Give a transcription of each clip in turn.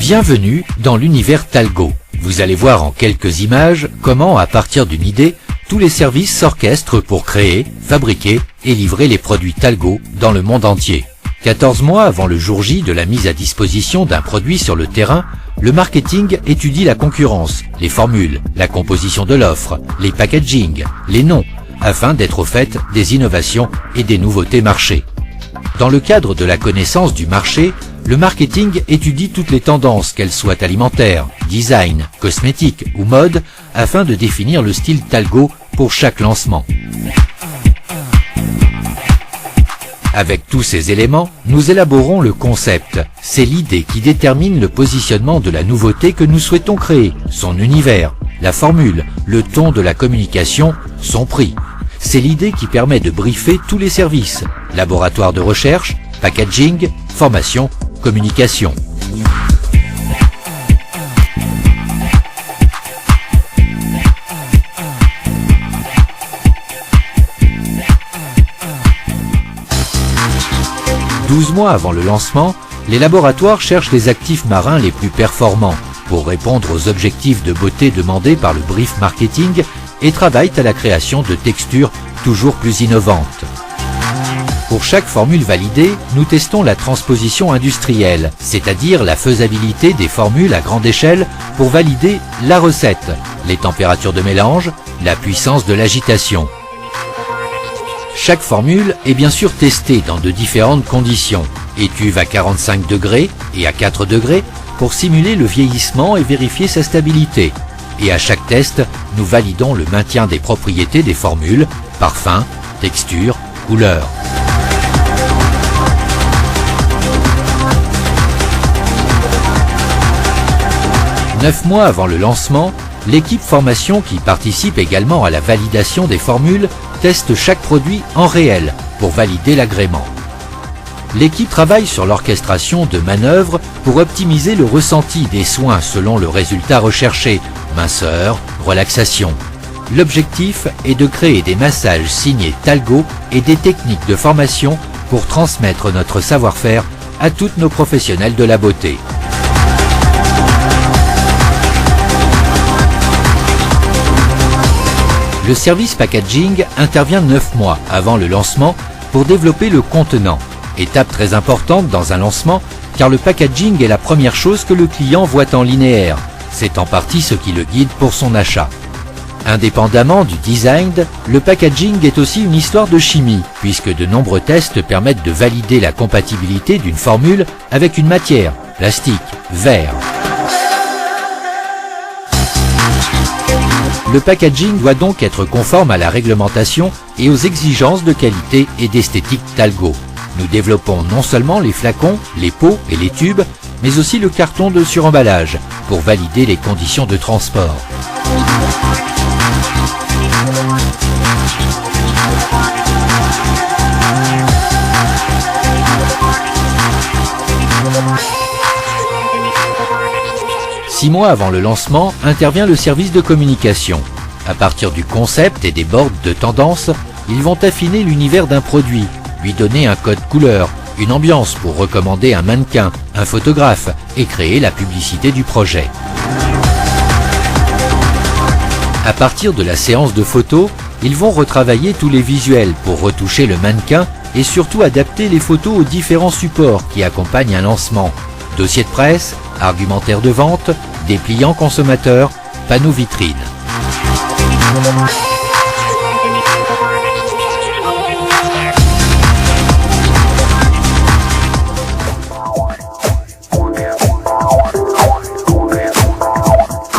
Bienvenue dans l'univers Talgo. Vous allez voir en quelques images comment, à partir d'une idée, tous les services s'orchestrent pour créer, fabriquer et livrer les produits Talgo dans le monde entier. 14 mois avant le jour J de la mise à disposition d'un produit sur le terrain, le marketing étudie la concurrence, les formules, la composition de l'offre, les packaging, les noms, afin d'être au fait des innovations et des nouveautés marché. Dans le cadre de la connaissance du marché, le marketing étudie toutes les tendances, qu'elles soient alimentaires, design, cosmétiques ou mode, afin de définir le style Talgo pour chaque lancement. Avec tous ces éléments, nous élaborons le concept. C'est l'idée qui détermine le positionnement de la nouveauté que nous souhaitons créer, son univers, la formule, le ton de la communication, son prix. C'est l'idée qui permet de briefer tous les services, laboratoire de recherche, packaging, formation, communication. « 12 mois avant le lancement, les laboratoires cherchent les actifs marins les plus performants pour répondre aux objectifs de beauté demandés par le brief marketing et travaillent à la création de textures toujours plus innovantes. Pour chaque formule validée, nous testons la transposition industrielle, c'est-à-dire la faisabilité des formules à grande échelle pour valider la recette, les températures de mélange, la puissance de l'agitation. Chaque formule est bien sûr testée dans de différentes conditions, étuve à 45 degrés et à 4 degrés pour simuler le vieillissement et vérifier sa stabilité. Et à chaque test, nous validons le maintien des propriétés des formules, parfum, texture, couleur. Neuf mois avant le lancement, l'équipe formation qui participe également à la validation des formules teste chaque produit en réel pour valider l'agrément. L'équipe travaille sur l'orchestration de manœuvres pour optimiser le ressenti des soins selon le résultat recherché, minceur, relaxation. L'objectif est de créer des massages signés Talgo et des techniques de formation pour transmettre notre savoir-faire à toutes nos professionnels de la beauté. Le service packaging intervient 9 mois avant le lancement pour développer le contenant. Étape très importante dans un lancement car le packaging est la première chose que le client voit en linéaire. C'est en partie ce qui le guide pour son achat. Indépendamment du design, le packaging est aussi une histoire de chimie puisque de nombreux tests permettent de valider la compatibilité d'une formule avec une matière, plastique, verre. Le packaging doit donc être conforme à la réglementation et aux exigences de qualité et d'esthétique Talgo. Nous développons non seulement les flacons, les pots et les tubes, mais aussi le carton de suremballage pour valider les conditions de transport. Six mois avant le lancement, intervient le service de communication. À partir du concept et des boards de tendance, ils vont affiner l'univers d'un produit, lui donner un code couleur, une ambiance pour recommander un mannequin, un photographe et créer la publicité du projet. À partir de la séance de photos, ils vont retravailler tous les visuels pour retoucher le mannequin et surtout adapter les photos aux différents supports qui accompagnent un lancement. Dossier de presse, argumentaire de vente, dépliant consommateur, panneaux vitrines.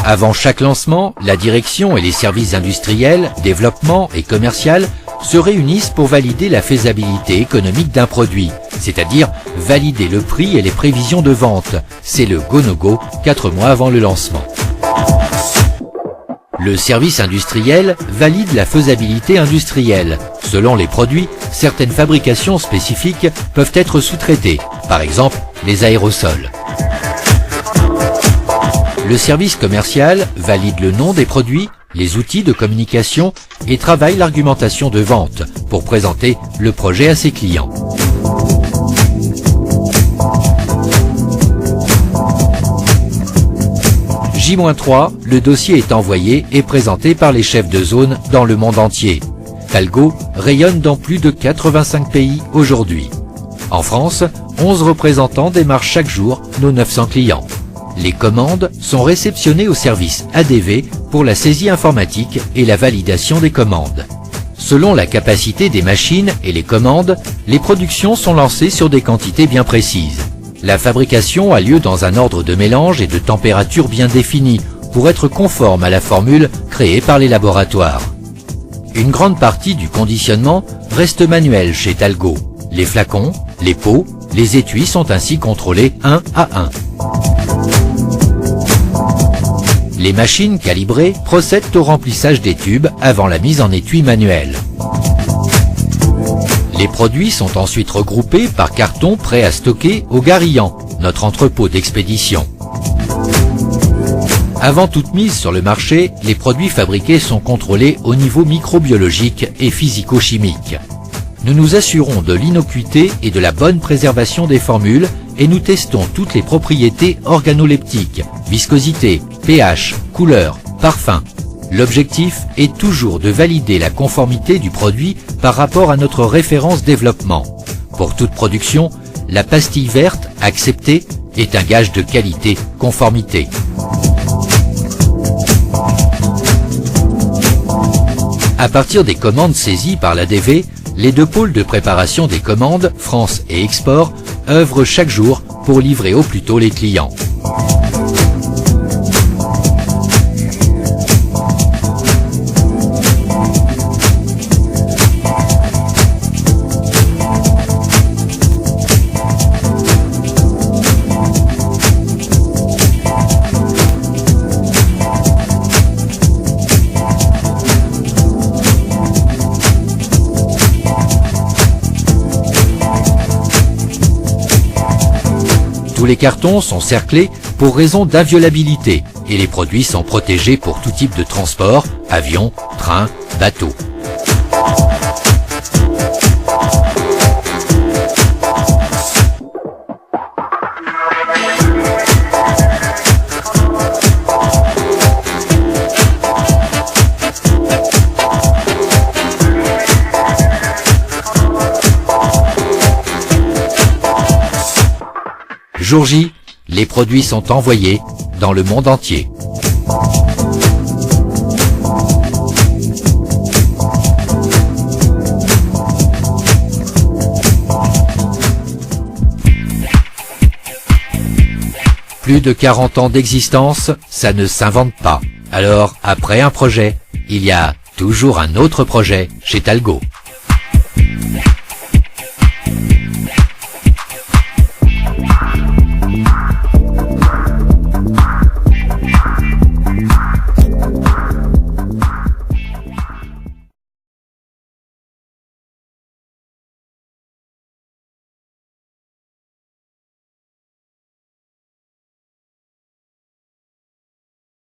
Avant chaque lancement, la direction et les services industriels, développement et commercial se réunissent pour valider la faisabilité économique d'un produit, c'est-à-dire valider le prix et les prévisions de vente. C'est le go-no-go 4 mois avant le lancement. Le service industriel valide la faisabilité industrielle. Selon les produits, certaines fabrications spécifiques peuvent être sous-traitées, par exemple les aérosols. Le service commercial valide le nom des produits, les outils de communication et travaille l'argumentation de vente pour présenter le projet à ses clients. J-3, le dossier est envoyé et présenté par les chefs de zone dans le monde entier. Talgo rayonne dans plus de 85 pays aujourd'hui. En France, 11 représentants démarchent chaque jour nos 900 clients. Les commandes sont réceptionnées au service ADV pour la saisie informatique et la validation des commandes. Selon la capacité des machines et les commandes, les productions sont lancées sur des quantités bien précises. La fabrication a lieu dans un ordre de mélange et de température bien défini pour être conforme à la formule créée par les laboratoires. Une grande partie du conditionnement reste manuel chez Talgo. Les flacons, les pots, les étuis sont ainsi contrôlés un à un. Les machines calibrées procèdent au remplissage des tubes avant la mise en étui manuel. Les produits sont ensuite regroupés par carton prêt à stocker au Garrillan, notre entrepôt d'expédition. Avant toute mise sur le marché, les produits fabriqués sont contrôlés au niveau microbiologique et physico-chimique. Nous nous assurons de l'innocuité et de la bonne préservation des formules et nous testons toutes les propriétés organoleptiques, viscosité, pH, couleur, parfum. L'objectif est toujours de valider la conformité du produit par rapport à notre référence développement. Pour toute production, la pastille verte acceptée est un gage de qualité, conformité. À partir des commandes saisies par l'ADV, les deux pôles de préparation des commandes, France et Export, œuvrent chaque jour pour livrer au plus tôt les clients. Tous les cartons sont cerclés pour raison d'inviolabilité et les produits sont protégés pour tout type de transport, avion, train, bateau. Jour J, les produits sont envoyés dans le monde entier. Plus de 40 ans d'existence, ça ne s'invente pas. Alors, après un projet, il y a toujours un autre projet chez Talgo.